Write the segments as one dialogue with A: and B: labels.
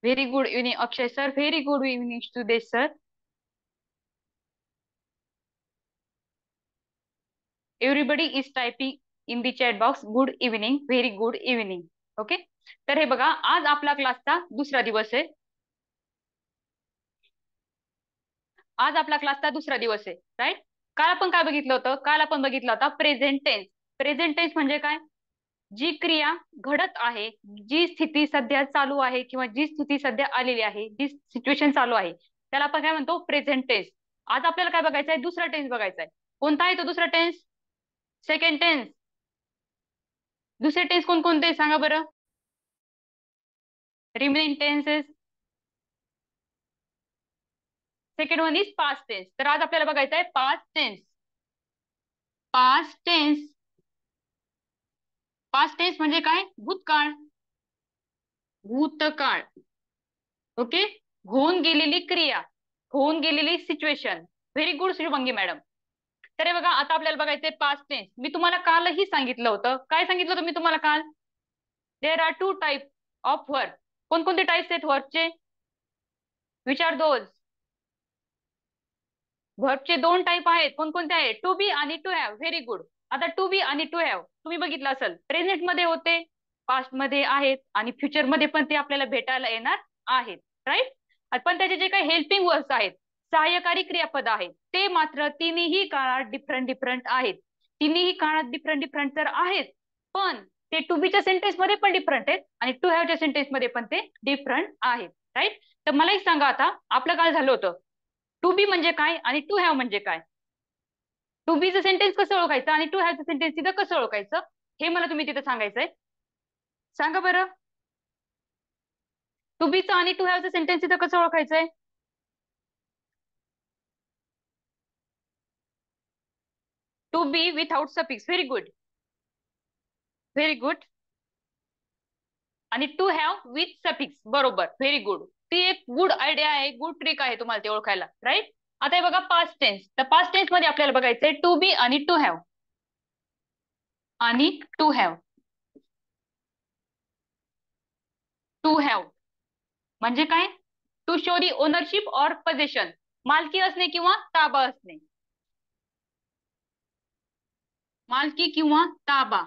A: Very good evening Akshay sir. Very good evening Sudesh sir. Everybody is typing in the chat box. Good evening. Very good evening. Okay. तर हे बघा, आज आपला क्लासचा दुसरा दिवस आहे. आज आपला क्लासचा दुसरा दिवस आहे, राईट. काल आपण काय बघितलं होतं? काल आपण बघितलं होता प्रेझेंट टेन्स. प्रेझेंट टेन्स म्हणजे काय? जी क्रिया घडत आहे, जी स्थिती सध्या चालू आहे किंवा जी स्थिती सध्या आलेली आहे, जी सिच्युएशन चालू आहे, त्याला आपण काय म्हणतो? Present tense. आज आपल्याला काय बघायचं आहे? दुसरा टेन्स बघायचा आहे. कोणता आहे तो दुसरा टेन्स? Second tense. दुसरे टेन्स कोणकोणते सांगा बरं? Remaining tenses. Second one is past tense. तर आज आपल्याला बघायचं आहे past tense. Past tense. Past tense म्हणजे काय? भूतकाळ. भूतकाळ. ओके. होऊन गेलेली क्रिया, होऊन गेलेली situation. Very good Shubhangi madam. तर हे बघा, आता आपल्याला बघायचंय पास्ट टेन्स. मी तुम्हाला कालही सांगितलं होतं. काय सांगितलं होतं मी तुम्हाला काल? There are two type of work. कोणकोणते टाइप्स आहेत वर्कचे? विचार दोज. वर्बचे दोन टाईप आहेत. कोणकोणते आहेत? टू बी आणि टू हॅव. Very good. आता टू बी आणि टू हॅव तुम्ही बघितलं असेल, प्रेझेंट मध्ये होते, पास्ट मध्ये आहेत आणि फ्युचर मध्ये पण ते आपल्याला भेटायला येणार आहेत, राईट. पण त्याचे जे काही हेल्पिंग वर्ब्स आहेत, सहाय्यकारी क्रियापद आहेत, ते मात्र तिन्ही काळात डिफरंट डिफरंट आहेत. तिन्ही काळात डिफरंट डिफरंट तर आहेत, पण ते टू बीच्या सेंटेन्स मध्ये पण डिफरंट आहेत आणि टू हॅवच्या सेंटेन्स मध्ये पण ते डिफरंट आहेत, राईट. तर मला एक सांगा, आता आपलं काय झालं होतं? टू बी म्हणजे काय आणि टू हॅव म्हणजे काय? टू बीचं सेंटेन्स कसं ओळखायचं आणि टू हॅवचं सेंटेन्स तिथं कसं ओळखायचं, हे मला तुम्ही तिथं सांगायचंय. सांगा बरं. टू बीचं आणि टू हॅवचं सेंटेन्स तिथं कसं ओळखायचंय? To be without suffix. Very good. Very good. आणि टू हॅव विथ सफिक्स. बरोबर. Very good. ती एक गुड आयडिया आहे, गुड ट्रिक आहे तुम्हाला ते ओळखायला, राईट. आता हे बघा पास्ट टेन्स. तर पास्ट टेन्स मध्ये आपल्याला बघायचंय टू बी आणि टू हॅव. आणि टू हॅव. टू हॅव म्हणजे काय? To show the ownership or possession. मालकी असणे किंवा ताबा असणे. मालकी किंवा ताबा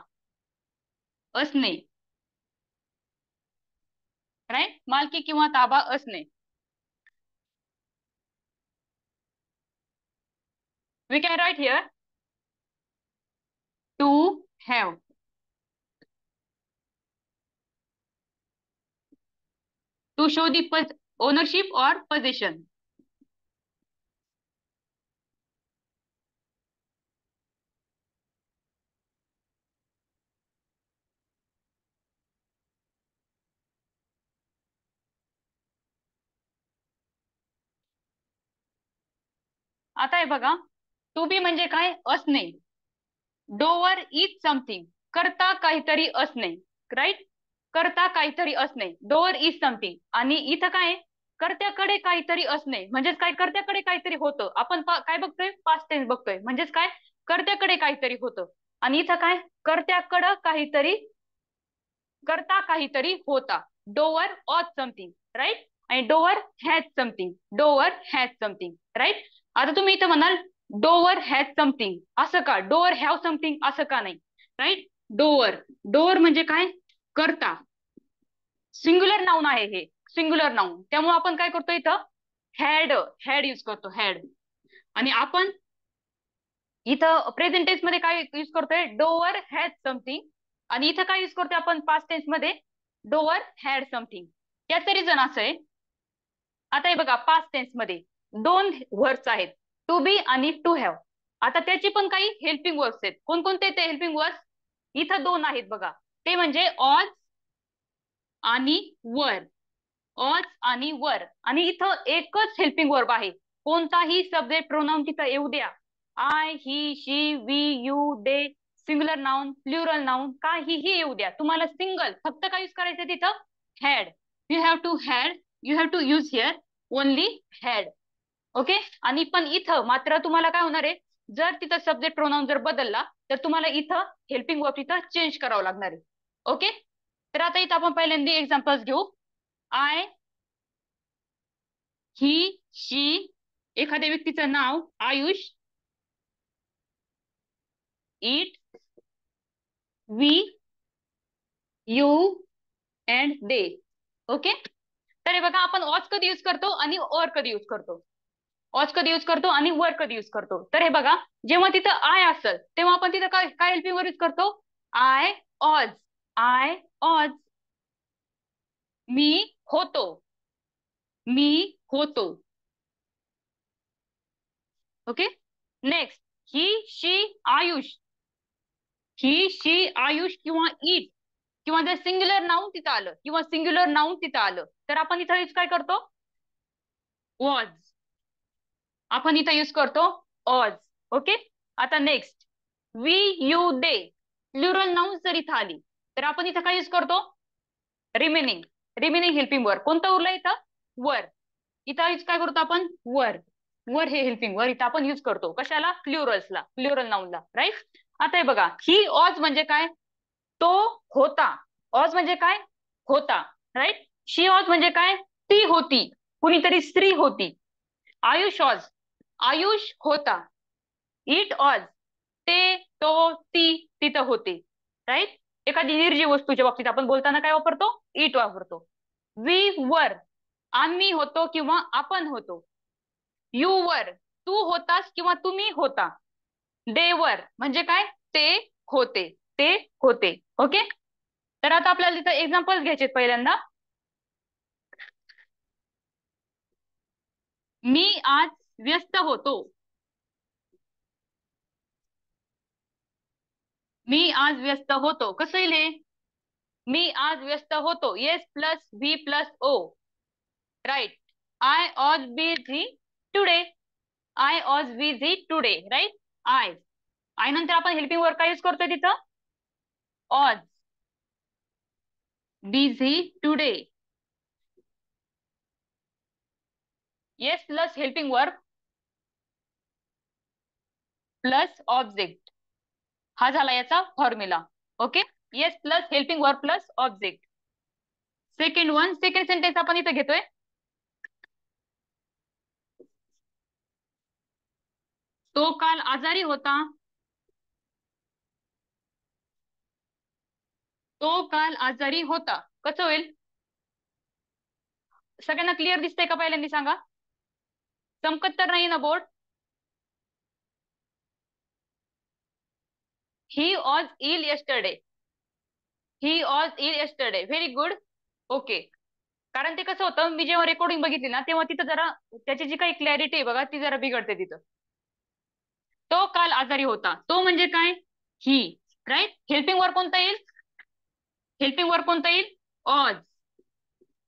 A: असणे, राईट. मालकी किंवा ताबा असणे. We can write here to have. To show the ownership or possession. आता हे बघा, टू बी म्हणजे काय? असणे. डोवर इज समथिंग. करता काहीतरी असणे, राईट. करता काहीतरी असणे, डोवर इज समथिंग. आणि इथं काय? कर्त्याकडे काहीतरी असणे म्हणजेच काय? कर्त्याकडे काहीतरी होतं. आपण काय बघतोय? पास्ट टेन्स बघतोय. म्हणजेच काय? कर्त्याकडे काहीतरी होतं. आणि इथं काय? कर्त्याकडं काहीतरी, करता काहीतरी होता. Doer was something, right. आणि doer has something. Doer has something, right. आता तुम्ही इथं म्हणाल डोवर हॅज समथिंग असं का? डोवर हॅव समथिंग असं का नाही? राईट. डोवर. डोवर म्हणजे काय? करता. सिंग्युलर नाउन आहे हे. Singular noun. त्यामुळे आपण काय करतो इथं? हॅड. हॅड यूज करतो. हॅड. आणि आपण इथं प्रेझेंट टेन्स मध्ये काय यूज करतोय? Dover has something. आणि इथं काय यूज करतोय आपण पास्ट टेन्स मध्ये? Dover had something. याचं रिझन असं आहे. आता हे बघा, पास्ट टेन्स मध्ये दोन वर्ड्स आहेत, टू बी आणि टू हॅव. आता त्याची पण काही हेल्पिंग वर्ड्स आहेत. कोणकोणते ते हेल्पिंग वर्ड्स? इथं दोन आहेत बघा. ते म्हणजे ऑज आणि वर. ऑज आणि वर. आणि इथं एकच हेल्पिंग वर्ब आहे. कोणताही सब्जेक्ट प्रोनाउन तिथं येऊ द्या. I, he, she, we, you, they, singular noun, plural noun, काहीही येऊ द्या. तुम्हाला सिंगल फक्त काय यूज करायचं तिथं? Had. You have to had. You have to use here only had. Okay. आणि पण इथं मात्र तुम्हाला काय होणार आहे? जर तिथं सब्जेक्ट प्रोनाउन जर बदलला तर तुम्हाला इथं हेल्पिंग वर्ब तिथं चेंज करावं लागणार आहे. ओके. तर आता इथं आपण पहिल्यांदा एक्झाम्पल्स घेऊ. आय ही शी एखाद्या व्यक्तीचं नाव Ayush, it, we, you and they. Okay. तर हे बघा आपण ऑज कधी यूज करतो आणि ऑर कधी यूज करतो. ऑज कधी यूज करतो आणि वर कधी यूज करतो. तर हे बघा जेव्हा तिथं आय असेल तेव्हा आपण तिथं काय काय हेल्पिंग वर यूज करतो. आय ऑज. आय ऑज. मी होतो. मी होतो. Okay. Next he she Ayush. He she Ayush किंवा इट किंवा जर सिंग्युलर नाउन तिथं आलं किंवा सिंग्युलर नाउन तिथं आलं तर आपण इथं यूज काय करतो. वॉज. आपण इथं यूज करतो ऑज. ओके. आता next we you they plural noun जर इथं आली तर आपण इथं काय यूज करतो. रिमेनिंग. रिमेनिंग हेल्पिंग वर कोणतं उरलं इथं. वर. इथं यूज काय करतो आपण वर. वर हे हेल्पिंग वर इथं आपण यूज करतो कशाला प्लुरल्सला प्लुरल नाउनला. राईट. आता हे बघा ही ऑज म्हणजे काय. तो होता. ऑज म्हणजे काय होता. राईट. शी ऑज म्हणजे काय ती होती. कुणीतरी स्त्री होती. आयुष ऑज. आयुष होता. इट ऑज. ते तो ती तिथं होते. राईट. एखादी निर्जीव वस्तूच्या बाबतीत आपण बोलताना काय वापरतो इट वापरतो. वी वर आम्ही होतो किंवा आपण होतो. यू वर तू होतास किंवा तुम्ही होता. दे वर म्हणजे काय ते होते. ते होते. ओके. तर आता आपल्याला तिथं एक्झाम्पल्स घ्यायचे पहिल्यांदा. मी आज व्यस्त होतो. मी आज व्यस्त होतो कसं येईल हे. मी आज व्यस्त होतो S plus V plus O. Right. I was busy today. I was busy today. Right. I. I नंतर आपण हेल्पिंग वर्क काय यूज करतोय तिथं was. Busy today. S plus helping verb plus object. हा झाला याचा formula. Okay. S plus helping verb plus object. Second one second sentence आपण इथं घेतोय. तो काल आजारी होता. तो काल आजारी होता कसं होईल. सगळ्यांना क्लिअर दिसतंय का पहिल्यांदा सांगा. चमकत तर नाही ना board. He was ill yesterday. He was ill yesterday. Very good. Okay. कारण ते कसं होतं मी जेव्हा रेकॉर्डिंग बघितली ना तेव्हा तिथं जरा त्याची जी काही क्लॅरिटी आहे बघा ती जरा बिघडते तिथं. तो काल आजारी होता. तो म्हणजे काय ही. राईट. हेल्पिंग वर्क कोणता येईल. हेल्पिंग वर्क कोणता येईल ऑज.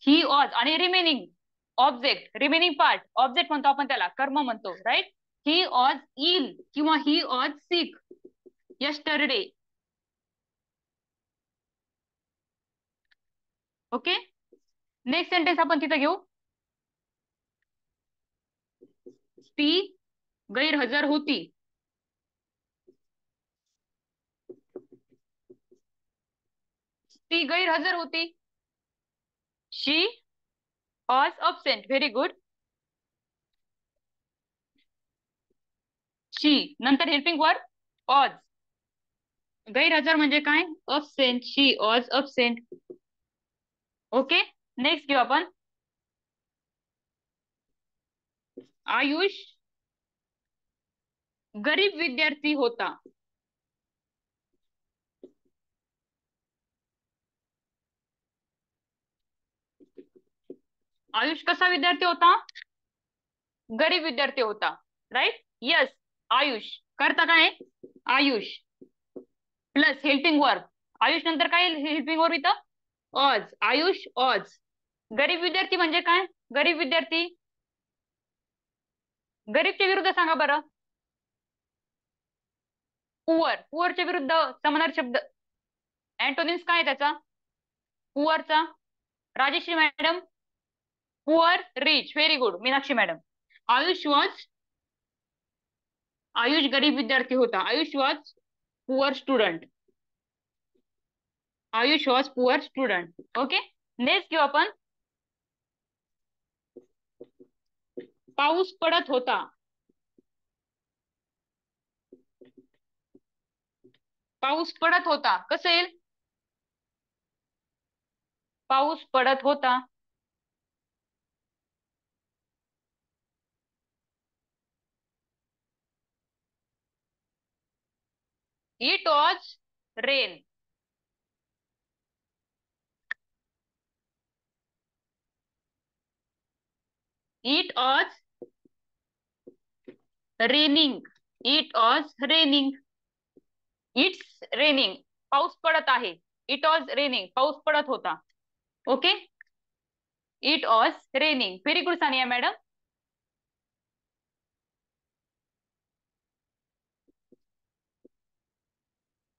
A: ही ऑज आणि remaining object remaining part object म्हणतो आपण त्याला कर्म म्हणतो. राईट. ही ऑज इल किंवा he was sick yesterday. Okay. Next sentence आपण तिथं घेऊ. ती गैरहजर होती. ती गैरहजर होती. She was absent. Very good. She नंतर हेल्पिंग वर्क ऑज. गैरहजर म्हणजे काय absent. She was absent. Okay. Next घेऊ आपण. आयुष गरीब विद्यार्थी होता. आयुष कसा विद्यार्थी होता गरीब विद्यार्थी होता. राईट. यस. आयुष करता काय Ayush plus helping work. Ayush नंतर काय हेल्पिंग वर्क इथं ऑज. आयुष ऑज. गरीब विद्यार्थी म्हणजे काय गरीब विद्यार्थी. गरीबच्या विरुद्ध सांगा बरं. पुअर. पुअरच्या विरुद्ध समानार्थी शब्द अँटोनिम्स काय आहे त्याचा पुअरचा. Rajeshree madam. Poor rich. Very good Meenakshi madam. Ayush was. Ayush गरीब विद्यार्थी होता. Ayush was poor student. Ayush was poor student. Okay. Next घेऊ आपण. पाऊस पडत होता. पाऊस पडत होता कसं येईल? पाऊस पडत होता. It was rain. It was raining. It was raining. It's raining. पाऊस पडत आहे. It was raining. पाऊस पडत होता. Okay. It was raining. Very good Sania madam.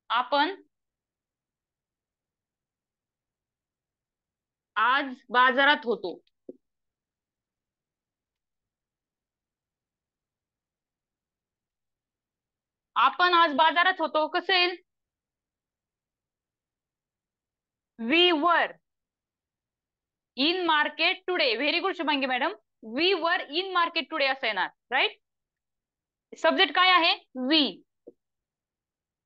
A: आपण आज बाजारात होतो. आपण आज बाजारात होतो कसं येईल? We were in market today. Very good Shubhangi madam. We were in market today असं येणार. राईट. सब्जेक्ट काय आहे? वी.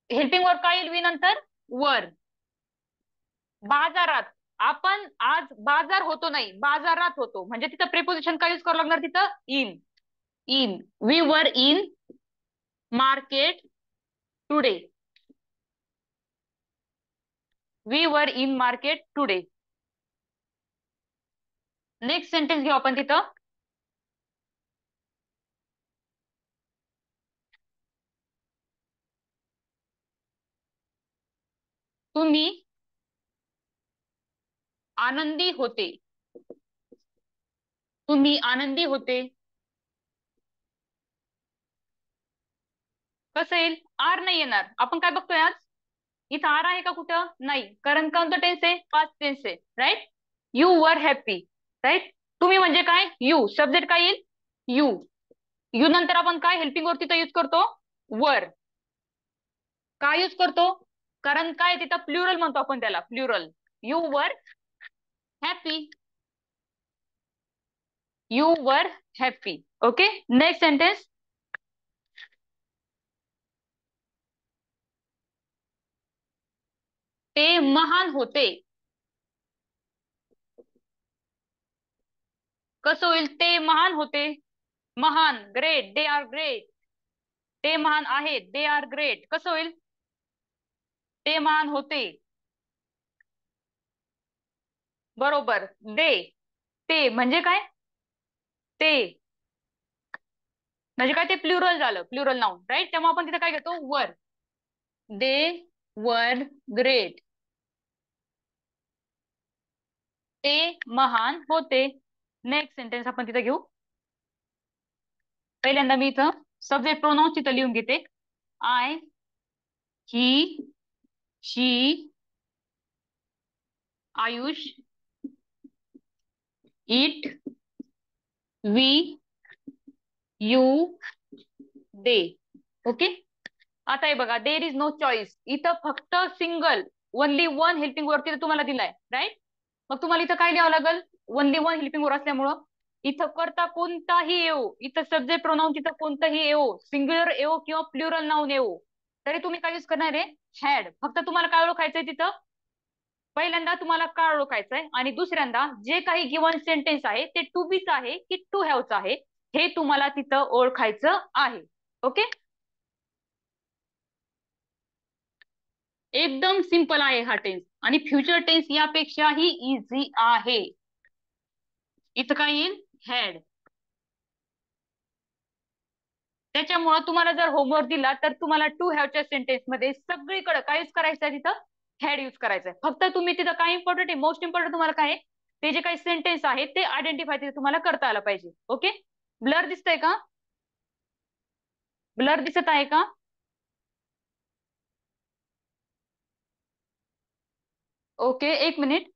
A: हेल्पिंग वर्ब काय येईल वी नंतर? वर. बाजारात. आपण आज बाजार होतो नाही, बाजारात होतो. म्हणजे तिथं प्रिपोजिशन काय यूज करावं लागणार तिथं? In. In. We were in market today. We were in market today. Next sentence घेऊ आपण तिथं. तुम्ही आनंदी होते. तुम्ही आनंदी होते कसं येईल? आर नाही येणार. आपण काय बघतोय आज? इथं आर आहे का कुठं? नाही. कारण कोणतं टेन्स आहे? पास्ट टेन्स आहे. Right. You were happy. Right. तुम्ही म्हणजे काय? यू. सब्जेक्ट काय येईल? यू. यू नंतर आपण काय हेल्पिंग वर्ब तिथं यूज करतो? वर. काय यूज करतो? कारण काय तिथं प्लुरल म्हणतो आपण त्याला. Plural. You were happy. You were happy. Okay. Next sentence. ते महान होते. कसं होईल? ते महान होते. महान. ग्रेट. They are great. ते महान आहेत. They are great. कसं होईल? ते महान होते. बरोबर. दे. ते म्हणजे काय? ते म्हणजे काय? ते प्लुरल झालं. Plural noun. राईट. त्यामुळे आपण तिथे काय घेतो? वर. दे वर ग्रेट. ते महान होते. नेक्स्ट सेंटेन्स आपण तिथे घेऊ. पहिल्यांदा मी इथं सब्जेक्ट प्रोनाउन तिथं लिहून घेते. आय, ही, शी, आयुष, it, we, you, they. Okay. आता हे बघा. There is no choice. इथं फक्त single only one helping verb तिथे तुम्हाला दिलाय. राईट. मग तुम्हाला इथं काय लिहावं लागेल? ओनली वन हेल्पिंग वर्ब असल्यामुळं इथं करता कोणताही येऊ, इथं सब्जेक्ट प्रोनाउन तिथं कोणताही येऊ, सिंग्युलर येऊ किंवा प्लुरल नाउन येऊ, तरी तुम्ही काय यूज करणार आहे? हॅड. फक्त तुम्हाला काय ओळखायचंय तिथं? पहिल्यांदा तुम्हाला काय ओळखायचंय आणि दुसऱ्यांदा जे काही गिवन सेंटेन्स आहे ते टू बीच आहे की टू हॅवच आहे हे तुम्हाला तिथं ओळखायचं आहे. ओके. एकदम सिंपल आहे हा टेन्स आणि फ्युचर टेन्स यापेक्षाही इझी आहे. इथं काय येईल? हॅड. त्याच्यामुळे तुम्हाला जर होमवर्क दिला तर तुम्हाला टू हॅवच्या सेंटेन्स मध्ये सगळीकडे काय यूज करायचं आहे? तिथं हॅड यूज करायचंय. फक्त तुम्ही तिथं काय इम्पॉर्टंट आहे? मोस्ट इम्पॉर्टंट तुम्हाला काय आहे? ते जे काही सेंटेन्स आहे ते आयडेंटिफाय तिथे तुम्हाला करता आलं पाहिजे. ओके. ब्लर दिसतंय का? ब्लर दिसत आहे का? ओके. एक मिनिट.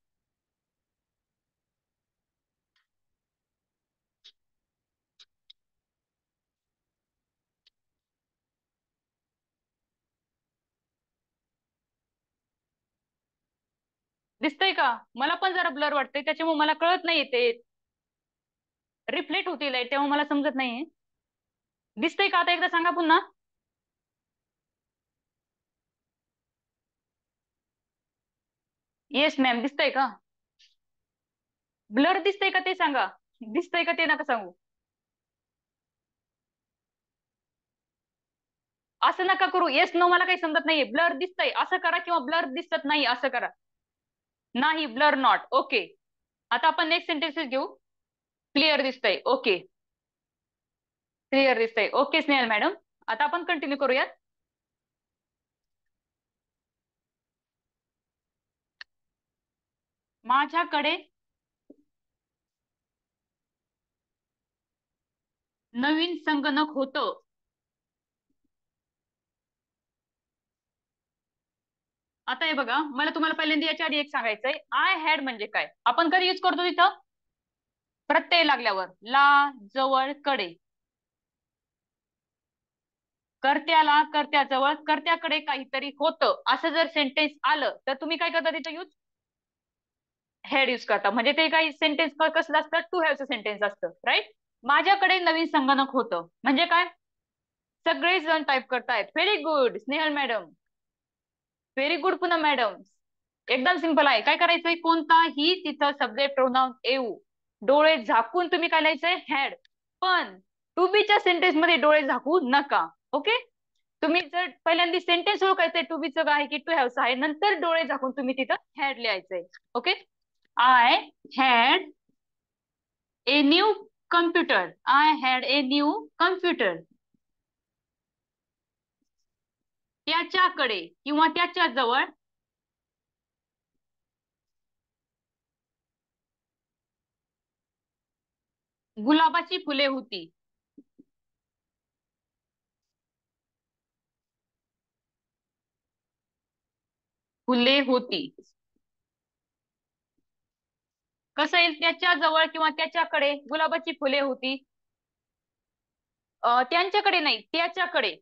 A: दिसतंय का? मला पण जरा ब्लर वाटतंय त्याच्यामुळे मला कळत नाहीये ते. रिफ्लेक्ट होती लाईट, तेव्हा मला समजत नाहीये. दिसतंय का आता? एकदा सांगा पुन्हा. येस मॅम, दिसतंय का? ब्लर दिसतंय का ते सांगा. दिसतंय का ते नका सांगू. असं नका करू. येस नो मला काही समजत नाहीये. ब्लर दिसतंय असं करा, किंवा ब्लर दिसत नाही असं करा. नाही, ब्लर नॉट. ओके. आता आपण नेक्स्ट सेंटेन्सेस घेऊ. क्लिअर दिसतंय. ओके. क्लिअर दिसतंय. Okay Snehal madam. आता आपण कंटिन्यू करूयात. माझ्याकडे नवीन संगणक होतं. आता हे बघा, मला तुम्हाला पहिल्यांदा याच्या आधी एक सांगायचंय. आय हॅड म्हणजे काय? आपण कधी युज करतो तिथं? प्रत्यय लागल्यावर. ला, जवळ, कडे. कर्त्याला, कर्त्याजवळ, कर्त्याकडे काहीतरी होतं असं जर सेंटेन्स आलं तर तुम्ही काय करता तिथं यूज? हेड यूज करता. म्हणजे ते काही सेंटेन्स कसलं असतं? टू हॅवचं सेंटेन्स असतं, राईट? माझ्याकडे नवीन संगणक होतं म्हणजे काय? सगळेच जण टाईप करतायत. Very good Snehal madam. Very good Poonam madam. एकदम सिंपल आहे. काय करायचंय? कोणताही तिथं सब्जेक्ट प्रोनाउन येऊ, डोळे झाकून तुम्ही काय लिहायचंय? हॅड. पण टू बीच्या सेंटेन्स मध्ये डोळे झाकू नका. ओके? तुम्ही जर पहिल्यांदा सेंटेन्स ओळखायचंय टू बीचं आहे की टू हॅवचं आहे, नंतर डोळे झाकून तुम्ही तिथं हॅड लिहायचंय. Okay? I had a new computer. I had a new computer. त्याच्याकडे किंवा त्याच्या जवळ गुलाबाची फुले होती. फुले होती. कसं येईल? त्याच्या जवळ किंवा त्याच्याकडे गुलाबाची फुले होती. त्यांच्याकडे नाही, त्याच्याकडे.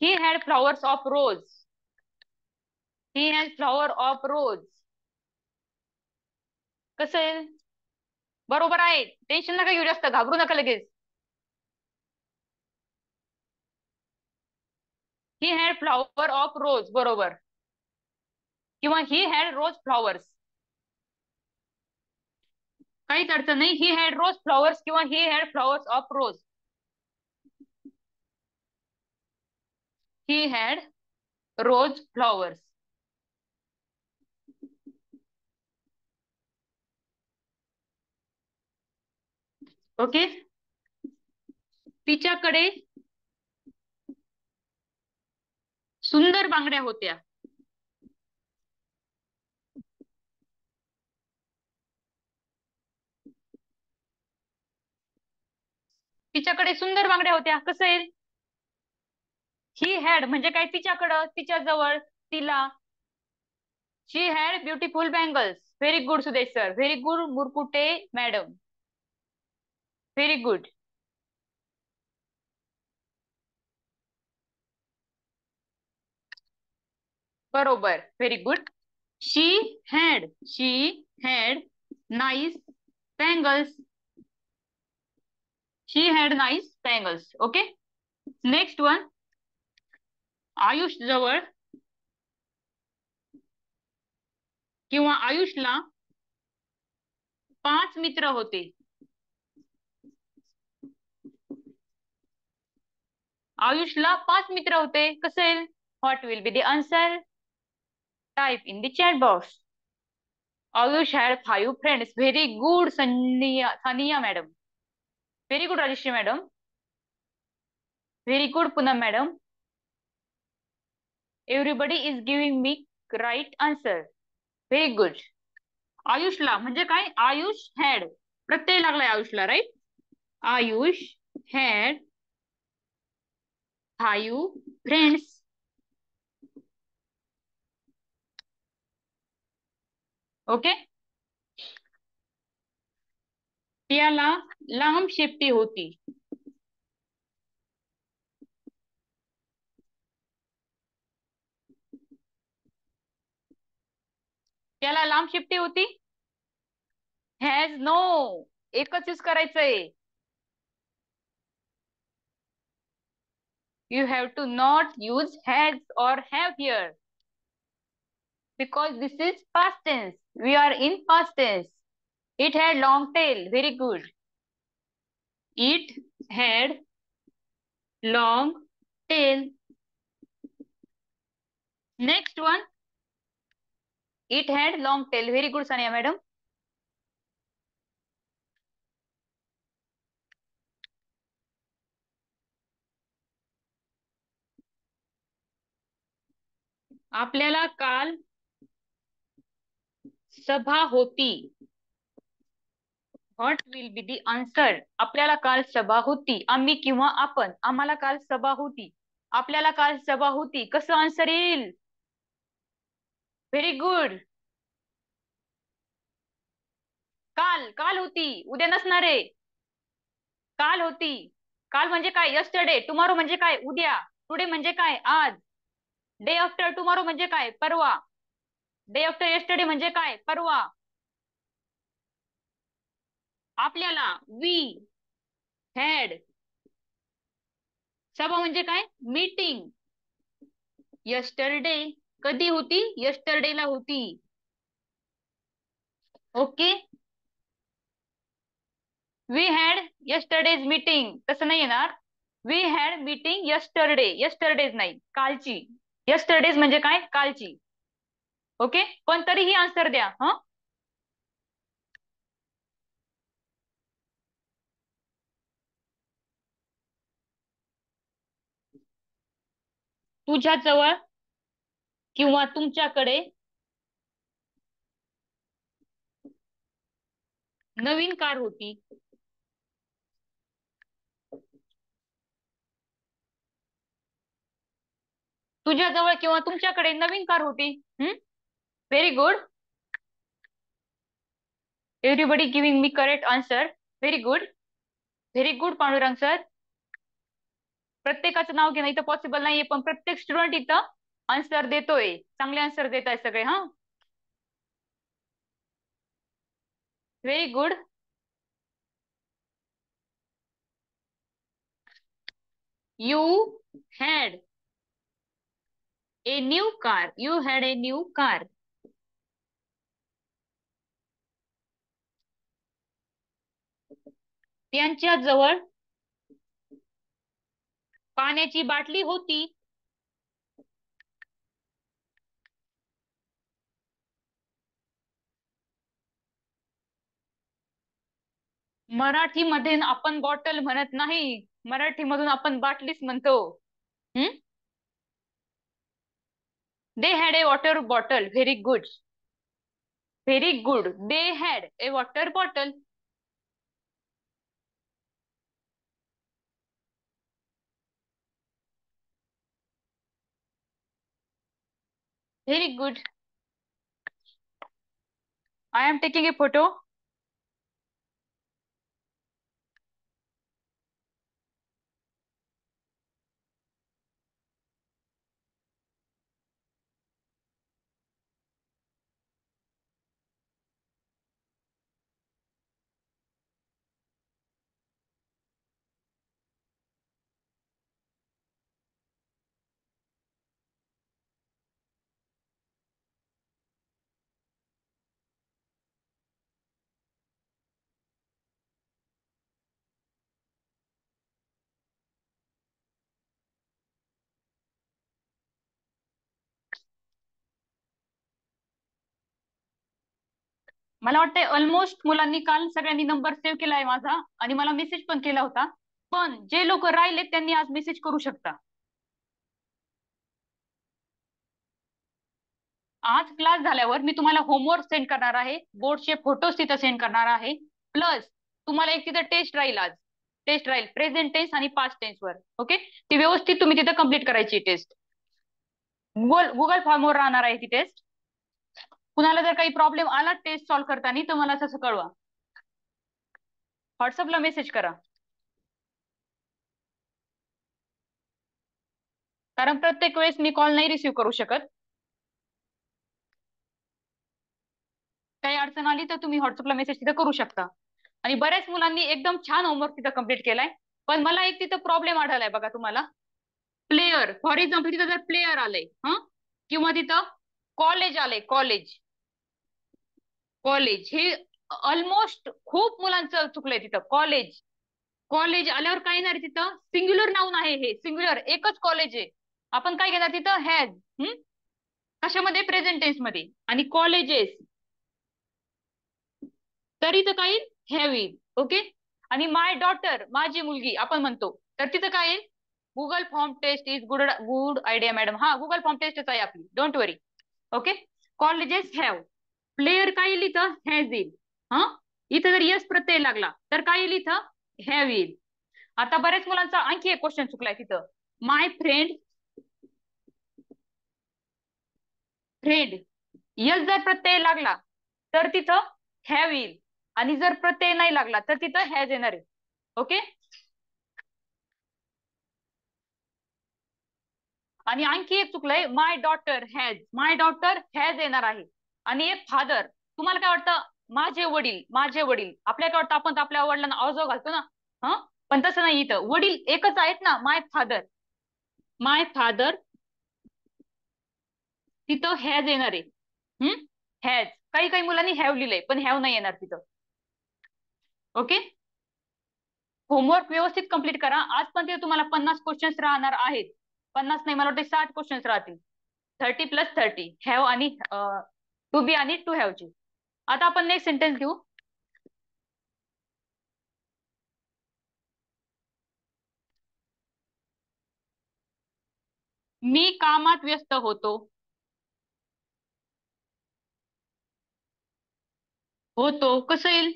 A: ही had flowers of rose. He had flower of रोज. कसं येईल? बरोबर आहे. टेन्शन नका घेऊ जास्त, घाबरू नका लगेच. ही हॅड फ्लॉवर ऑफ रोज. बरोबर. किंवा ही हॅड रोज फ्लॉवर्स. काहीच अडचण नाही. ही हॅड रोज फ्लॉवर्स किंवा he had flowers of rose. He had rose flowers. Okay. तिच्याकडे सुंदर बांगड्या होत्या. तिच्याकडे सुंदर बांगड्या होत्या. कसं येईल? ही हॅड म्हणजे काय? तिच्याकडं, तिच्या जवळ, तिला. She had beautiful bangles. Very good Sudesh sir. Very good Murkute madam. Very good. बरोबर. Very good. She had. She had nice bangles. She had nice bangles. Okay. Next one. Ayush जवळ किंवा आयुषला 5 मित्र होते. आयुषला 5 मित्र होते. कसं येईल? What will be the answer? Type in the chat box. Ayush had 5 friends. Very good Sania madam. Very good Rajshree madam. Very good Poonam madam. Everybody is giving me right answer. Very good. आयुषला म्हणजे काय? आयुष हॅड. प्रत्यय लागलाय आयुषला, right? Ayush had 5 friends. Okay. त्याला लांब शेपटी होती. त्याला लांब शेपटी होती. Has no. एकच यूज करायचंय. You have to not use has or have here because this is past tense. We are in past tense. It had long tail. Very good. It had long tail. Next one. It had long tail. Very good, Sania madam. आपल्याला काल सभा होती. What will be the answer? आपल्याला काल सभा होती. आम्ही किंवा आपण. आम्हाला काल सभा होती. आपल्याला काल सभा होती. कसं आन्सर येईल? Very good. काल काल होती. उद्या नसणार आहे. काल होती. काल म्हणजे काय? यस्टरडे. टुमॉरो म्हणजे काय? उद्या. टुडे म्हणजे काय? आज. डे आफ्टर टुमॉरो म्हणजे काय? परवा. डे आफ्टर यस्टरडे म्हणजे काय? परवा. आपल्याला वी हॅड. सभा म्हणजे काय? मीटिंग. यस्टरडे. कधी होती? यस्टरडेला होती. Okay. We had yesterday's meeting. तसं नाही येणार. We had meeting yesterday. Yesterday's नाही, कालची. यस्टरडेज म्हणजे काय? कालची. ओके. पण तरीही आन्सर द्या. हं. तुझ्याजवळ किंवा तुमच्याकडे नवीन कार होती. तुझ्याजवळ किंवा तुमच्याकडे नवीन कार होती. Very good. एव्हरीबडी गिव्हिंग मी correct answer. Very good. Very good Pandurang sir. प्रत्येकाचं नाव घेणं इथं पॉसिबल नाहीये, पण प्रत्येक स्टुडंट इथं आन्सर देतोय. चांगले आन्सर देत आहे सगळे. हा. Very good. You had a new car. You had a new car. त्यांच्या जवळ पाण्याची बाटली होती. मराठीमध्ये आपण बॉटल म्हणत नाही. मराठीमधून आपण बाटलीच म्हणतो. दे had A water bottle. Very good. Very good. They had A water bottle. Very good. I am taking a photo. मला वाटतंय ऑलमोस्ट मुलांनी काल सगळ्यांनी नंबर सेव्ह केलाय माझा आणि मला मेसेज पण केला होता. पण जे लोक राहिले त्यांनी आज मेसेज करू शकता. आज क्लास झाल्यावर मी तुम्हाला होमवर्क सेंड करणार आहे. बोर्डचे फोटोज तिथं सेंड करणार आहे. प्लस तुम्हाला एक तिथं टेस्ट राहील आज. टेस्ट राहील प्रेझेंट टेन्स आणि पास्ट टेन्स वर. ओके. ती व्यवस्थित तुम्ही तिथं कम्प्लीट करायची टेस्ट. गुगल फॉर्मवर राहणार आहे ती टेस्ट. कुणाला जर काही प्रॉब्लेम आला टेस्ट सॉल्व्ह करताना तर मला तसं कळवा. व्हॉट्सअपला मेसेज करा. कारण प्रत्येक वेळेस मी कॉल नाही रिसीव्ह करू शकत. काही अडचण आली तर तुम्ही व्हॉट्सअपला मेसेज तिथं करू शकता. आणि बऱ्याच मुलांनी एकदम छान होमवर्क तिथं कम्प्लीट केलाय. पण मला एक तिथं प्रॉब्लेम आढळलाय बघा तुम्हाला. प्लेयर, फॉर एक्झाम्पल तिथं जर प्लेयर आलंय किंवा तिथं कॉलेज आलंय, कॉलेज, कॉलेज हे ऑलमोस्ट खूप मुलांचं चुकलंय तिथं. कॉलेज, कॉलेज आल्यावर काय येणार तिथं? सिंग्युलर नाऊन आहे, हे सिंग्युलर एकच कॉलेज आहे. आपण काय घेणार तिथं? हॅज. कशामध्ये? प्रेझेंट टेन्स मध्ये. आणि कॉलेजेस तरी तर काय येईल? हॅव येईल. ओके. आणि माय डॉटर, माझी मुलगी आपण म्हणतो, तर तिथं काय येईल? Google form test is good, good idea madam. हा, गुगल फॉर्म टेस्टच आहे आपली, don't worry. Okay. Colleges have. Player काय येईल इथं? हॅज येईल. हा, इथं जर यस प्रत्यय लागला तर काय येईल इथं? हॅव येईल. आता बऱ्याच मुलांचा आणखी एक क्वेश्चन चुकलाय तिथं. माय फ्रेंड, फ्रेंड यस जर प्रत्यय लागला तर तिथं हॅव येईल. आणि जर प्रत्यय नाही लागला तर तिथं हॅज येणार आहे. ओके. आणि आणखी एक चुकलंय, my daughter has. My daughter has येणार आहे. आणि एक फादर, तुम्हाला काय वाटतं? माझे वडील, माझे वडील. आपल्याला काय वाटतं? आपण तर आपल्या वडिलांना आजो घालतो ना. पण तसं नाही, इथं वडील एकच आहेत ना, माय फादर. माय फादर तिथं हॅज येणार आहे. हॅज. काही काही मुलांनी हॅव लिहिलंय पण हॅव नाही येणार तिथं. ओके. होमवर्क व्यवस्थित कंप्लीट करा. आज पण ते तुम्हाला 50 क्वेश्चन्स राहणार आहेत. 50 नाही, मला वाटते 60 क्वेश्चन्स राहतील. 30+30 हॅव आणि टू बी आणि टू हॅवची. आता आपण नेक्स्ट सेंटेन्स घेऊ. मी कामात व्यस्त होतो. होतो कसं येईल?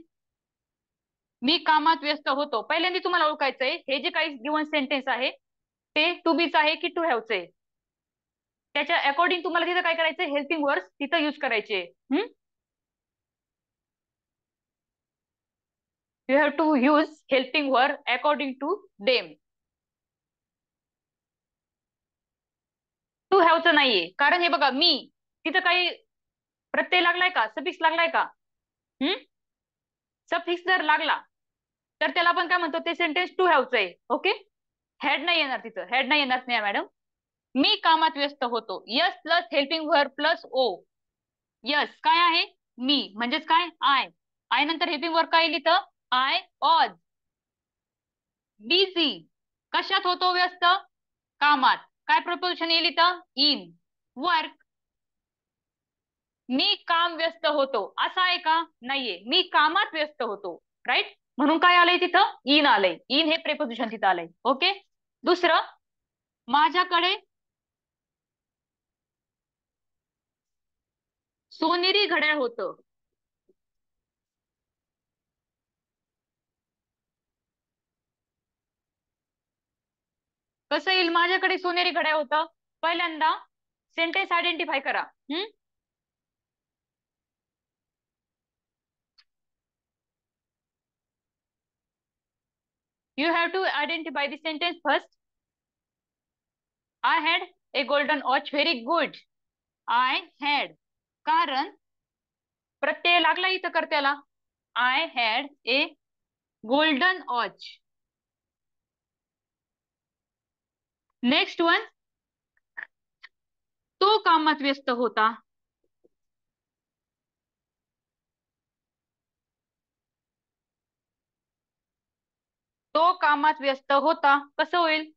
A: मी कामात व्यस्त होतो. पहिल्यांदा तुम्हाला ओळखायचंय हे जे काही गिवन सेंटेन्स आहे ते टू बीच आहे की टू हॅवचं आहे. त्याच्या अकॉर्डिंग तुम्हाला तिथं काय करायचंय? हेल्पिंग वर्ड्स तिथं युज करायचे. You have to use helping word according to them. To हॅवचं नाहीये, कारण हे बघा, मी तिथं काही प्रत्यय लागलाय का? सफिक्स लागलाय का? सफिक्स जर लागला तर त्याला आपण काय म्हणतो? ते सेंटेन्स टू हॅवचं आहे. ओके. हेड नाही येणार तिथं, हेड नाही येणार नाही मॅडम. मी कामात व्यस्त होतो. S plus helping verb plus O. S काय आहे? मी म्हणजेच काय? आय. आय नंतर हेल्पिंग वर्ब काय येईल इथं? I was busy. कशात होतो व्यस्त? कामात. काय प्रपोजिशन येईल इथं? इन. वर्क. मी काम व्यस्त होतो असं आहे का? नाहीये, मी कामात व्यस्त होतो. राईट. म्हणून काय आलंय तिथं? इन आलंय. इन हे प्रेपोजिशन तिथं आलंय. ओके. दुसरं, माझ्याकडे सोनेरी घड्याळ होतं. कसं येईल? माझ्याकडे सोनेरी घड्याळ होतं. पहिल्यांदा सेंटेन्स आयडेंटिफाय करा. You have to identify the sentence first. I had a golden watch. Very good. I had. कारण प्रत्यय लागला इथं कर्त्याला. I had a golden watch. Next one, तो कामात व्यस्त होता. तो कामात व्यस्त होता. कसं होईल?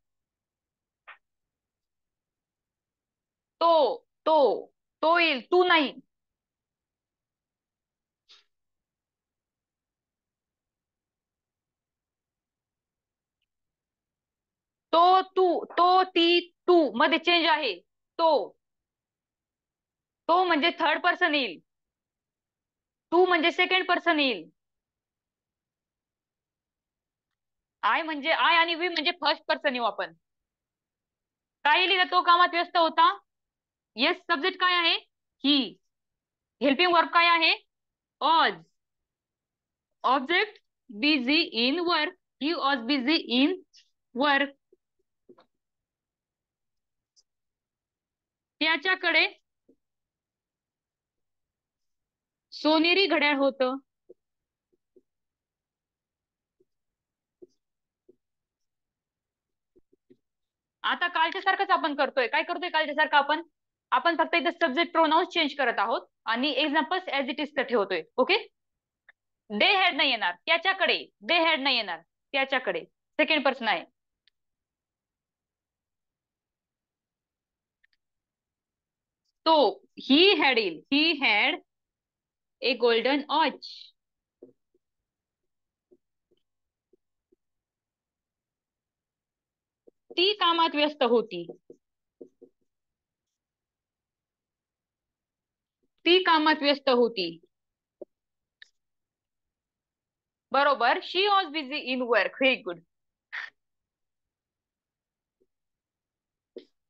A: तो तो येईल, तू नाही. तो, तू, तो, ती, तू मध्ये चेंज आहे. तो म्हणजे थर्ड पर्सन येईल. तू म्हणजे सेकंड पर्सन येईल. आय म्हणजे आय आणि वी म्हणजे फर्स्ट पर्सन येऊ आपण. काय लिहिलं? तो कामात व्यस्त होता. येस सब्जेक्ट काय आहे? ही. हेल्पिंग वर्ब काय आहे? Was. Object busy in work. He was busy in work. त्याच्याकडे सोनेरी घड्याळ होतं. आता कालच्या सारखंच आपण करतोय. काय करतोय कालच्या सारखं आपण? आपण फक्त इथे सब्जेक्ट प्रोनाउन्स चेंज करत आहोत आणि एक्झाम्पल्स ऍज इट इज तर ठेवतोय. ओके. दे हॅड नाही येणार त्याच्याकडे. दे हॅड नाही येणार त्याच्याकडे. सेकंड पर्सन आहे. तो ही हॅड येईल. He had a golden watch. ती कामात व्यस्त होती. ती कामात व्यस्त होती. बरोबर. She was busy in work. Very good.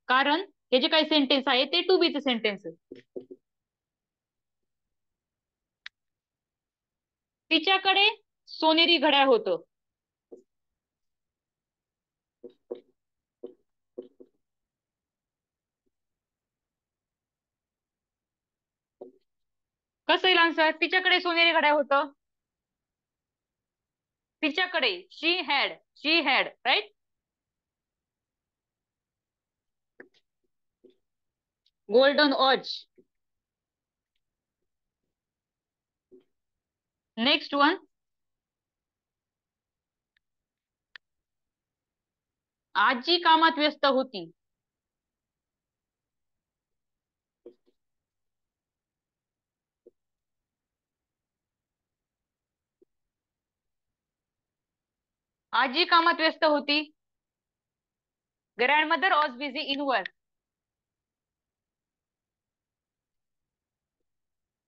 A: कारण हे जे काही सेंटेन्स आहे ते टू बीचं सेंटेन्स. तिच्याकडे सोनेरी घड्याळ होतं. कसं येईल आन्सर? तिच्याकडे सोनेरी घड्याळ होतं. तिच्याकडे she had. She had right. Golden watch. Next one. आजी कामात व्यस्त होती. आजी कामात व्यस्त होती. Grandmother was busy in work.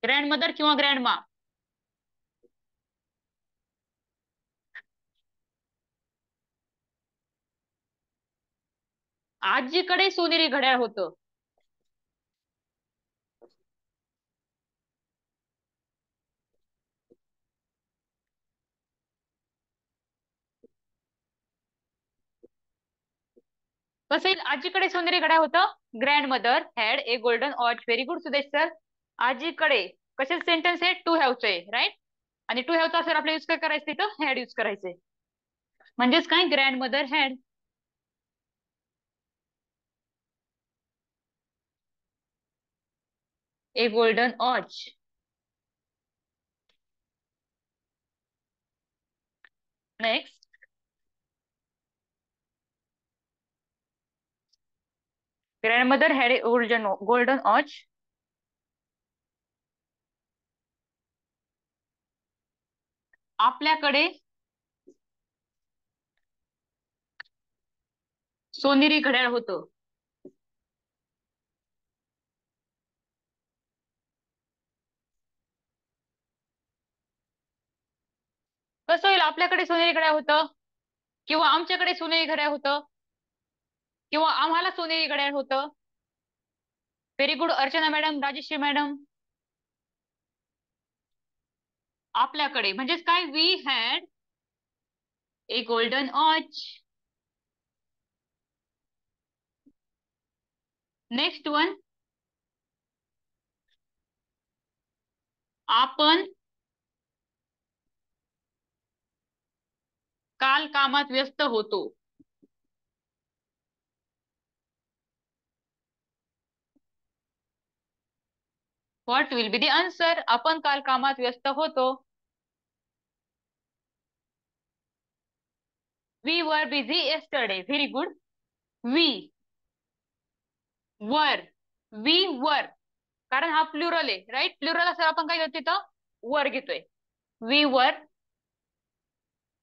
A: Grandmother किंवा ग्रँडमा. आजीकडे सोनेरी घड्याळ होतं. कसं येईल? आजीकडे सोनेरी घड्याळ होतं. Grand mother had a golden watch. Very good Sudesh sir. आजीकडे कशाच सेंटेन्स आहे? टू हॅवचं आहे राईट. आणि टू हॅवचा सर आपल्याला यूज काय करायचं तिथं? हॅड यूज करायचंय. म्हणजेच काय? Grand mother had a golden watch. Next. Grandmother had a golden watch. आपल्याकडे सोनेरी घड्याळ होतं. कसं होईल? आपल्याकडे सोनेरी घड्याळ होतं किंवा आमच्याकडे सोनेरी घड्याळ होतं किंवा आम्हाला सोनेरी घड्याळ होतं. Very good Archana madam, Rajeshri madam. आपल्याकडे म्हणजेच काय? We had a golden watch. Next one. आपण काल कामात व्यस्त होतो. What will be the answer? आपण काल कामात व्यस्त होतो. We were busy yesterday. Very good. We were. We were. कारण हा प्लुरल आहे राईट. प्लुरल असं आपण काय घेतो तिथं? वर घेतोय. We were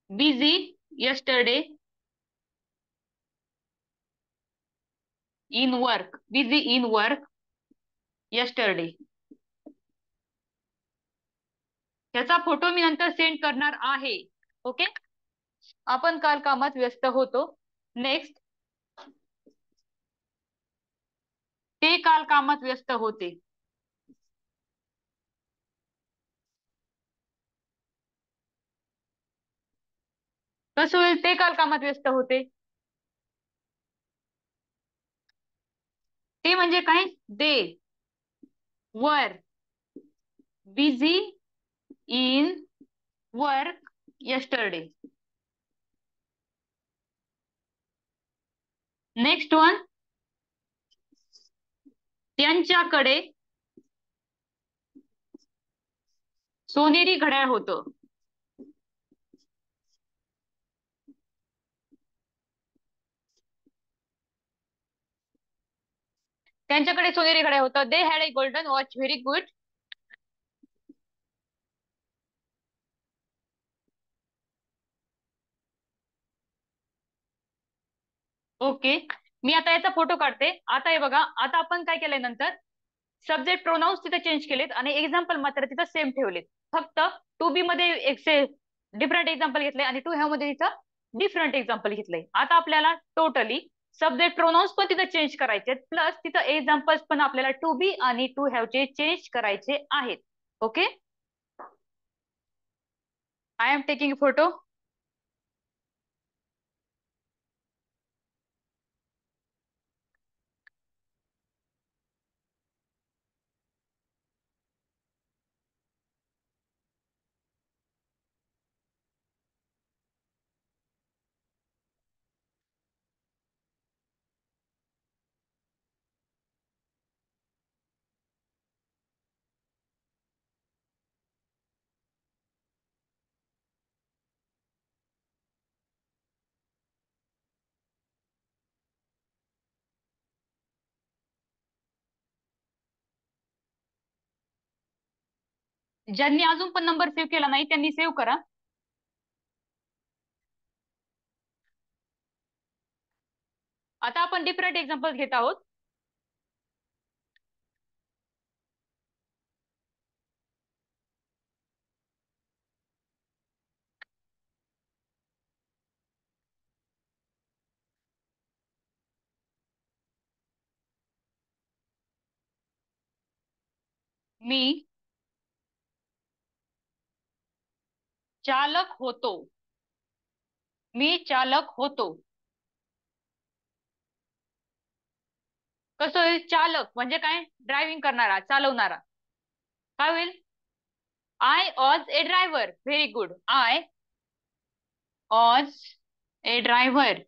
A: busy yesterday in work. Busy in work yesterday. त्याचा फोटो मी नंतर सेंड करणार आहे. ओके. आपण काल कामात व्यस्त होतो. नेक्स्ट. ते काल कामात व्यस्त होते. कसं होईल? ते काल कामात व्यस्त होते. ते म्हणजे काय? They were busy in work yesterday. Next one, त्यांच्याकडे सोनेरी घड्याळ होतं. त्यांच्याकडे सोनेरी घड्याळ होतं. They had a golden watch. Very good. Okay, मी आता याचा फोटो काढते. आता हे बघा, आता आपण काय केलंय नंतर, सब्जेक्ट प्रोनाउन्स तिथे चेंज केलेत आणि एक्झाम्पल मात्र तिथं सेम ठेवलेत. फक्त टू बी मध्ये डिफरंट एक्झाम्पल घेतले आणि टू हॅव मध्ये तिथं डिफरंट एक्झाम्पल घेतलंय. आता आपल्याला टोटली सब्जेक्ट प्रोनाउन्स पण तिथं चेंज करायचे, प्लस तिथं एक्झाम्पल्स पण आपल्याला टू बी आणि टू हॅव चे चेंज करायचे आहेत. Okay, I am taking photo. ज्यांनी अजून पण नंबर सेव्ह केला नाही त्यांनी सेव्ह करा. आता आपण डिफरंट एक्झाम्पल घेत आहोत. मी चालक होतो. मी चालक होतो. कसं होईल? चालक म्हणजे काय? ड्रायव्हिंग करणारा, चालवणारा. काय होईल? I was a driver. Very good. I was a driver.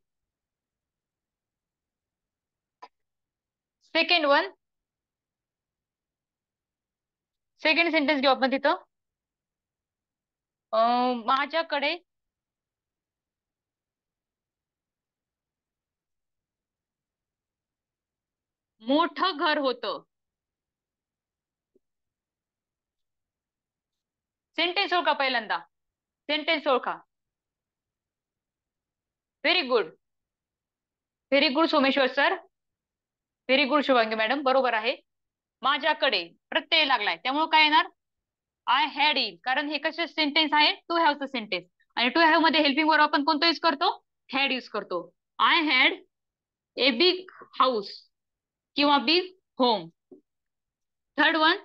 A: Second one, second sentence घेऊ आपण तिथं. माझ्याकडे मोठं घर होतं. सेंटेन्स ओळखा पहिल्यांदा. सेंटेन्स ओळखा. Very good. Very good Someshwar sir. Very good Shubhangi madam. बरोबर आहे. माझ्याकडे प्रत्यय लागलाय त्यामुळे काय येणार? आय हॅड येईल, कारण हे कसे सेंटेन्स आहे? टू हॅवचं सेंटेन्स. आणि टू हॅव मध्ये हेल्पिंग वर्ब आपण कोणतं यूज करतो? हॅड यूज करतो. I had a big house किंवा बिग होम. थर्ड वन,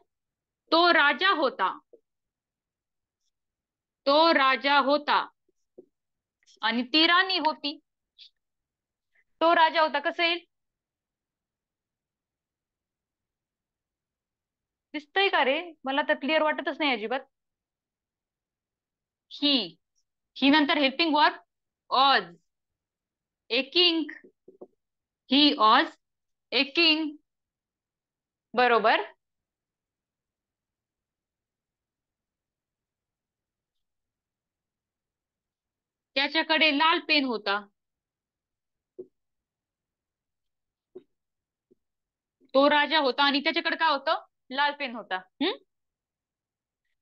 A: तो राजा होता. तो राजा होता आणि ती राणी होती. तो राजा होता कसं येईल? दिसतंय का रे? मला तर क्लिअर वाटतच नाही अजिबात. ही, ही नंतर helping verb was. A king. He was a king. बरोबर. त्याच्याकडे लाल पेन होता. तो राजा होता आणि त्याच्याकडे काय होतं? लाल पेन होता.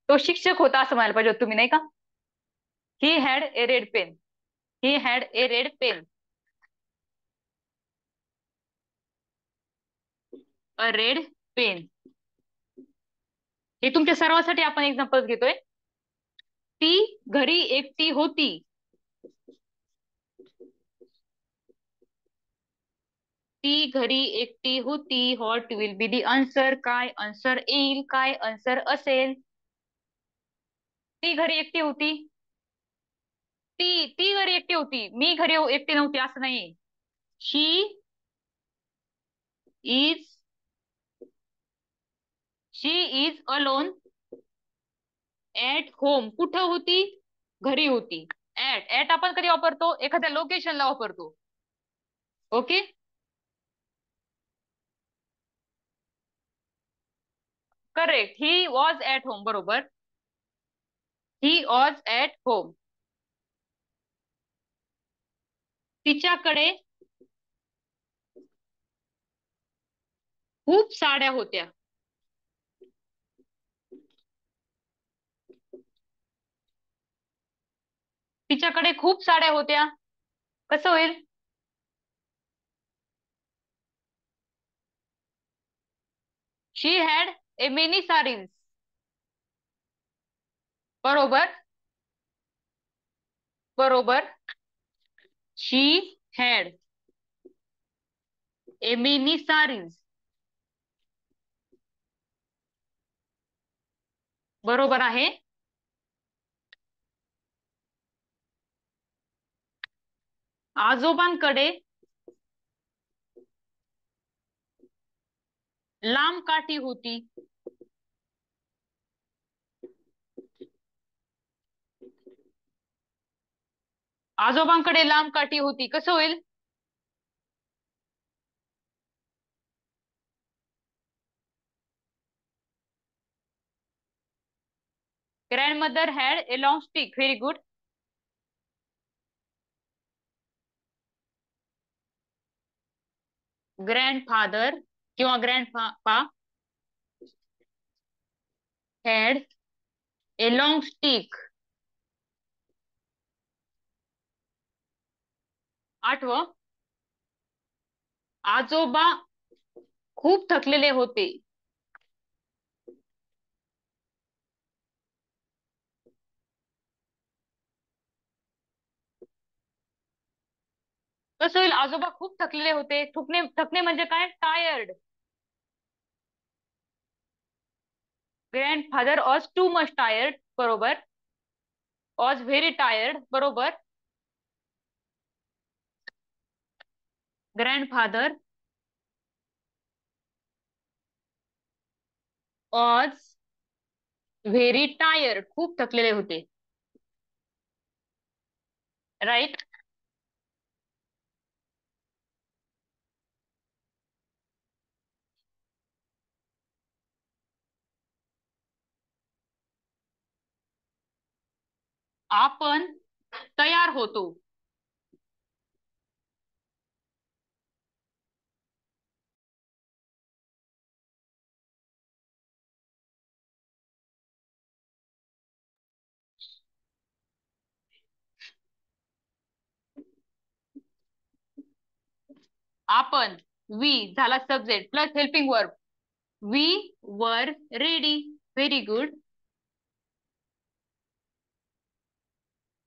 A: तो शिक्षक होता असं म्हणायला पाहिजे होतं तुम्ही, नाही का? He had a red pen. He had a red pen. A red pen. हे तुमच्या सर्वांसाठी आपण एक्झाम्पल घेतोय. ती घरी एकटी होती. ती घरी एकटी होती. What will be the answer? काय आन्सर येईल? काय आन्सर असेल? ती घरी एकटी होती. ती घरी एकटी होती. मी घरी एकटी नव्हती असं नाही. She is she is alone at home. कुठं होती? घरी होती. ऍट आपण कधी वापरतो? एखाद्या लोकेशनला वापरतो. Okay. Correct, he was at home. बरोबर, ही वॉज ऍट होम. तिच्याकडे खूप साड्या होत्या. तिच्याकडे खूप साड्या होत्या. कसं होईल? शी हॅड ए मेनी साडीज. बरोबर, बरोबर. शी हॅड ए मेनी साडीज. बरोबर आहे. आजोबांकडे लांब काठी होती. आजोबांकडे लांब काठी होती. कसं होईल? Grandmother had a long stick. Very good. Grandfather किंवा grandpa had a long stick. आठवं, आजोबा खूप थकलेले होते. कसं होईल? आजोबा खूप थकलेले होते. थकणे थकणे म्हणजे काय? Tired. Grandfather was too much tired. बरोबर. Was very tired. बरोबर. Grandfather was very tired. खूप थकलेले होते. राईट. आपण तयार होतो. आपण, वी झाला subject plus helping verb. We were ready. Very good.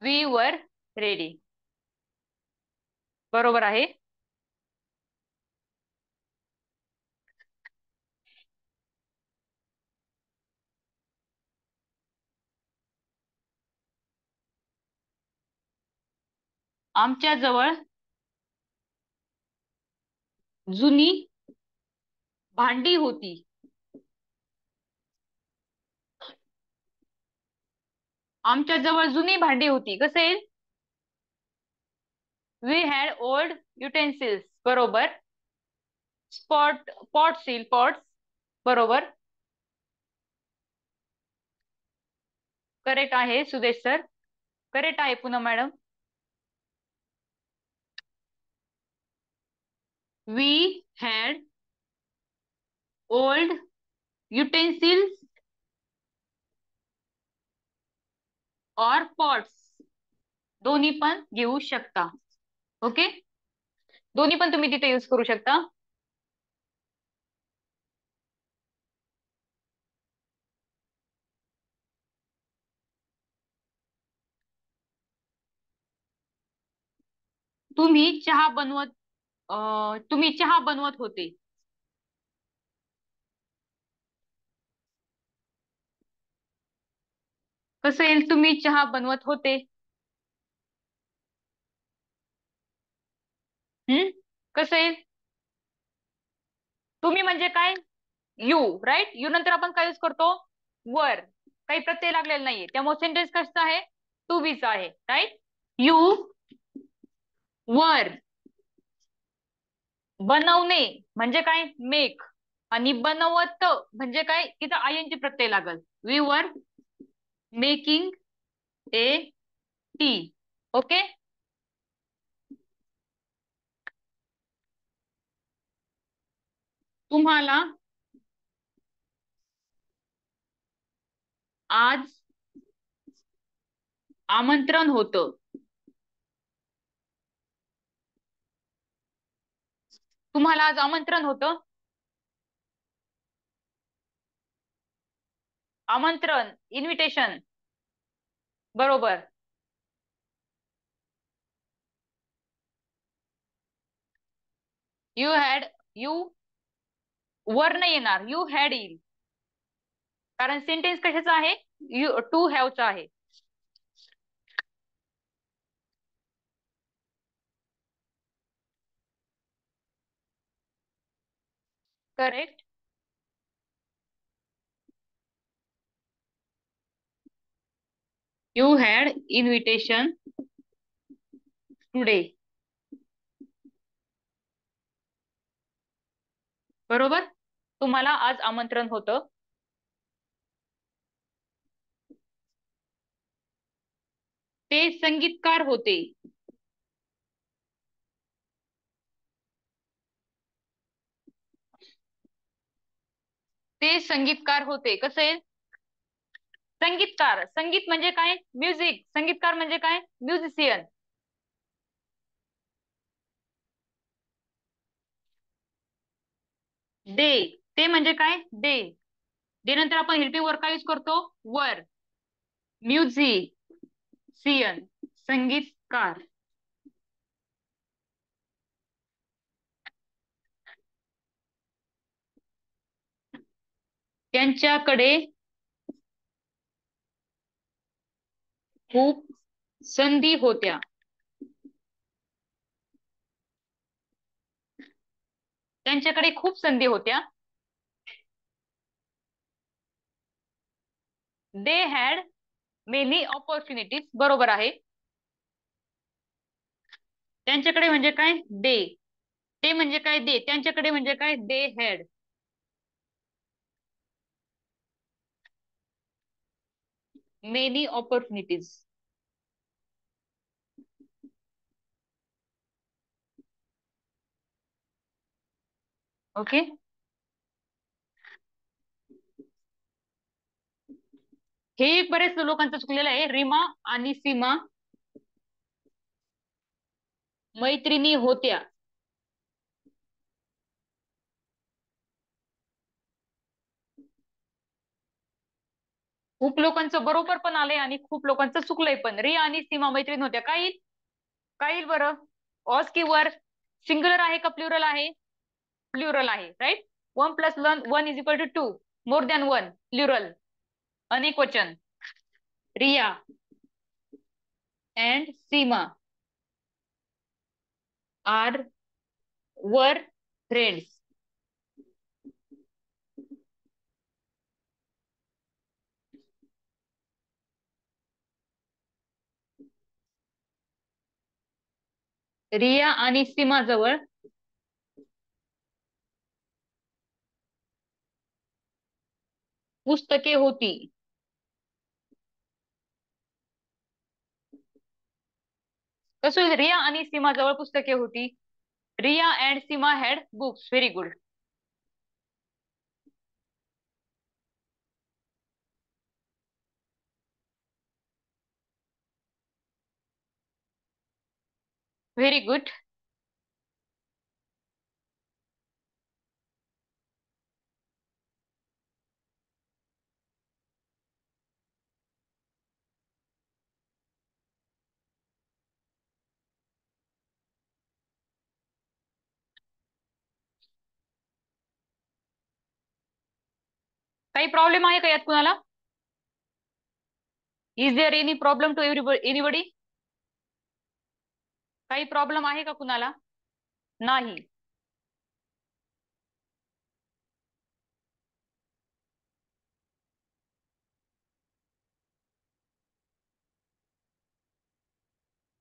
A: We were ready. बरोबर आहे. आमच्या जवळ जुनी भांडी होती. आमच्या जवळ जुनी भांडी होती. कसं येईल? We had old utensils. बरोबर. पॉट्स येईल. पॉट्स. बरोबर. करेक्ट आहे सुदेश सर. करेक्ट आहे Poonam madam. We had old utensils और पॉट्स. दोन्ही पण घेऊ शकता. ओके. दोन्ही पण तुम्ही तिथे यूज करू शकता. तुम्ही चहा बनवत तुम्ही चहा बनवत होते. कसं येईल? तुम्ही चहा बनवत होते. हम्म. कसं येईल? तुम्ही म्हणजे काय? यू. राईट. यू नंतर आपण काय यूज करतो? वर. काही प्रत्यय लागलेला नाहीये, त्यामुळे सेंटेन्स कसं आहे? टू बीचा आहे. राईट. यू वर. बनवणे म्हणजे काय? मेक. आणि बनवत म्हणजे काय, तिथं आयएनजी प्रत्यय लागल. We were making A T. Okay. तुम्हाला आज आमंत्रण होतं. तुम्हाला आज आमंत्रण होतं. आमंत्रण, इन्व्हिटेशन. बरोबर. यू हॅड, यू वर नाही येणार, यू हॅड येईल. कारण सेंटेन्स कशाचा आहे, यू टू हॅवचा आहे. Correct. You had invitation today. बरोबर. तुम्हाला आज आमंत्रण होतं. ते संगीतकार होते. ते संगीतकार होते. कसं आहे, संगीतकार, संगीत म्हणजे काय, म्युझिक. संगीतकार म्हणजे काय, म्युझिशियन. डे, ते म्हणजे काय, डे. डे नंतर आपण हेल्पिंग वर्क काय यूज करतो, वर. म्युझिशियन, संगीतकार. त्यांच्याकडे खूप संधी होत्या. त्यांच्याकडे खूप संधी होत्या. They had many opportunities. बरोबर आहे. त्यांच्याकडे म्हणजे काय, दे. ते म्हणजे काय, दे. त्यांच्याकडे म्हणजे काय, they had many opportunities. Okay. हे एक बरेच लोकांचं चुकलेलं आहे. रीमा आणि सीमा मैत्रिणी होत्या. खूप लोकांचं बरोबर पण आलंय आणि खूप लोकांचं चुकलंय पण. रिया आणि सीमा मैत्रीण होत्या. काय येईल, काय येईल बरं, ऑस की वर. सिंग्युलर आहे का प्लुरल आहे, प्लुरल आहे. Right. One plus one, one is equal to two. More than one, plural, अनेक वचन. Riya and Seema are were friends. Riya आणि सीमा जवळ पुस्तके होती. कसं होईल, रिया आणि सीमा जवळ पुस्तके होती. Riya and Seema had books. Very good. Very good. काही प्रॉब्लेम आहे का यात कुणाला? Is there any problem to anybody? काही प्रॉब्लेम आहे का कुणाला? नाही.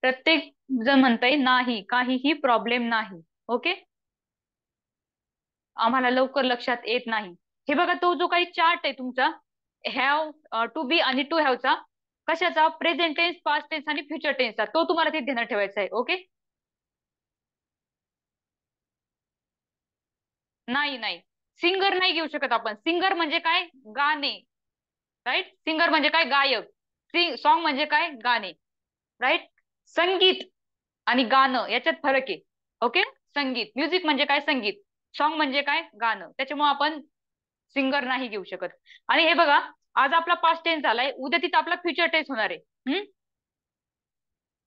A: प्रत्येक जण म्हणताय नाही, काहीही प्रॉब्लेम नाही. ओके. आम्हाला लवकर लक्षात येत नाही. हे बघा, तो जो काही चार्ट आहे तुमचा, हॅव, टू बी आणि टू हॅवचा, कशाचा? प्रेझेंट टेन्स, पास्ट टेन्स आणि फ्युचर टेन्सचा, तो तुम्हाला ते ध्यानात ठेवायचा आहे. ओके. नाही नाही, सिंगर नाही घेऊ शकत आपण. सिंगर म्हणजे काय? गाणे. राईट. सिंगर म्हणजे काय? गायक. सॉन्ग म्हणजे काय? गाणे. राईट. संगीत आणि गाणं याच्यात फरक आहे. ओके. संगीत, म्युझिक म्हणजे काय? संगीत. सॉन्ग म्हणजे काय? गाणं. त्याच्यामुळे आपण सिंगर नाही घेऊ शकत. आणि हे बघा, आज आपला पास्ट टेन्स झालाय, उद्या तिथं आपला फ्युचर टेन्स होणार आहे.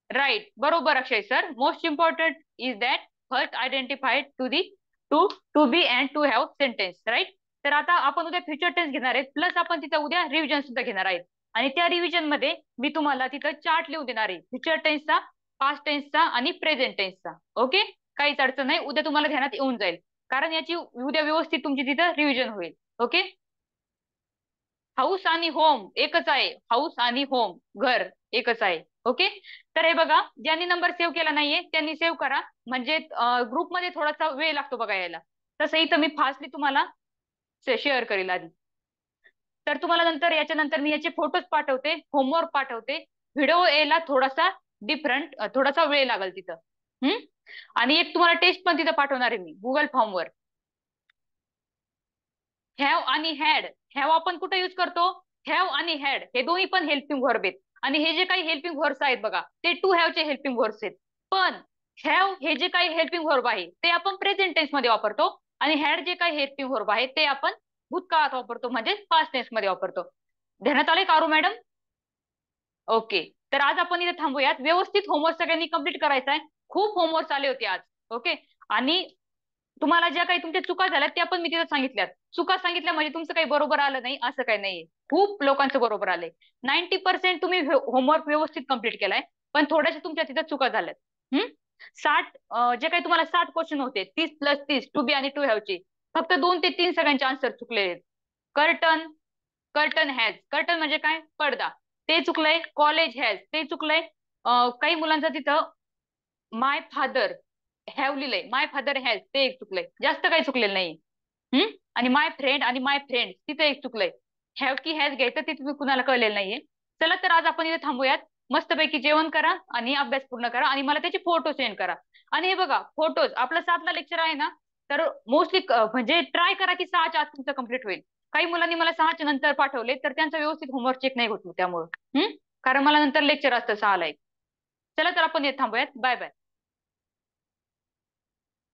A: राईट, बरोबर Akshay sir. Most important is that first identified to be and to have sentence. Right. तर आता आपण उद्या फ्युचर टेन्स घेणार आहेत, प्लस आपण तिथं उद्या रिव्हिजन सुद्धा घेणार आहेत. आणि त्या रिव्हिजन मध्ये मी तुम्हाला तिथं चार्ट लिहून देणार आहे, फ्युचर टेन्सचा, पास्ट टेन्सचा आणि प्रेझेंट टेन्सचा. ओके. काहीच अडचण नाही, उद्या तुम्हाला ध्यानात येऊन जाईल, कारण याची उद्या व्यवस्थित तुमची तिथं रिव्हिजन होईल. ओके. हाऊस आणि होम एकच आहे. हाऊस आणि होम, घर एकच आहे. ओके. तर हे बघा, ज्यांनी नंबर सेव्ह केला नाहीये त्यांनी सेव्ह करा, म्हणजे ग्रुपमध्ये थोडासा वेळ लागतो बघा यायला. तसं इथं मी फास्टली तुम्हाला शेअर करेल आधी. तर तुम्हाला नंतर, याच्यानंतर मी याचे फोटोज पाठवते, होमवर्क पाठवते. व्हिडिओ यायला थोडासा डिफरंट, थोडासा वेळ लागेल तिथं. हम्म. आणि एक तुम्हाला टेस्ट पण तिथं पाठवणार आहे मी गुगल फॉर्मवर. हॅव आणि हॅड, हॅव आपण कुठे युज करतो? हॅव आणि हॅड हे दोन्ही पण हेल्पिंग व्हर्ब आहेत. आणि हे जे काही हेल्पिंग व्हर्ब्स आहेत बघा, ते टू हॅवचे हेल्पिंग व्हर्ब्स आहेत. पण हॅव हे जे काही हेल्पिंग व्हर्ब आहे ते आपण प्रेझेंट टेन्स मध्ये वापरतो, आणि हॅड जे काही हेल्पिंग व्हर्ब आहे ते आपण भूतकाळात वापरतो, म्हणजे पास्ट टेन्स मध्ये वापरतो. ध्यानात आले कारू मॅडम? ओके. तर आज आपण इथे थांबूयात. व्यवस्थित होमवर्क सगळ्यांनी कंप्लीट करायचा आहे. खूप होमवर्क आले होते आज. ओके. आणि तुम्हाला ज्या काही तुमच्या चुका झाल्या त्या पण मी तिथे सांगितल्यात. चुका सांगितल्या म्हणजे तुमचं काही बरोबर आलं नाही असं काही नाहीये. खूप लोकांचं बरोबर आलंय. 90% तुम्ही होमवर्क व्यवस्थित कम्प्लीट केलाय, पण थोड्याशा तुमच्या तिथे चुका झाल्यात. 60, जे काही तुम्हाला 60 क्वेश्चन होते, 30+30 टू बी आणि टू हॅवचे, फक्त 2 ते 3 सगळ्यांचे आन्सर चुकलेले आहेत. कर्टन, कर्टन हॅज, कर्टन म्हणजे काय? पडदा, ते चुकलंय. कॉलेज हॅज, ते चुकलंय. काही मुलांचं तिथं माय फादर हॅव लिहिलंय, माय फादर हॅज, ते एक चुकलंय. जास्त काही चुकलेलं नाही. आणि माय फ्रेंड आणि माय फ्रेंड तिथे एक चुकलंय. हॅव की हॅज घ्यायचं ते तुम्ही कुणाला कळलेलं नाहीये. चला तर आज आपण इथे थांबूयात. मस्तपैकी जेवण करा आणि अभ्यास पूर्ण करा, आणि मला त्याचे फोटो सेंड करा. आणि हे बघा, फोटोज आपला 7ला लेक्चर आहे ना, तर मोस्टली म्हणजे ट्राय करा की 6च्या आत तुमचं कम्प्लीट होईल. काही मुलांनी मला 6च्या नंतर पाठवले, तर त्यांचं व्यवस्थित होमवर्क चेक नाही होत त्यामुळे. कारण मला नंतर लेक्चर असतं 6ला एक. चला तर आपण इथे थांबूयात. Bye bye.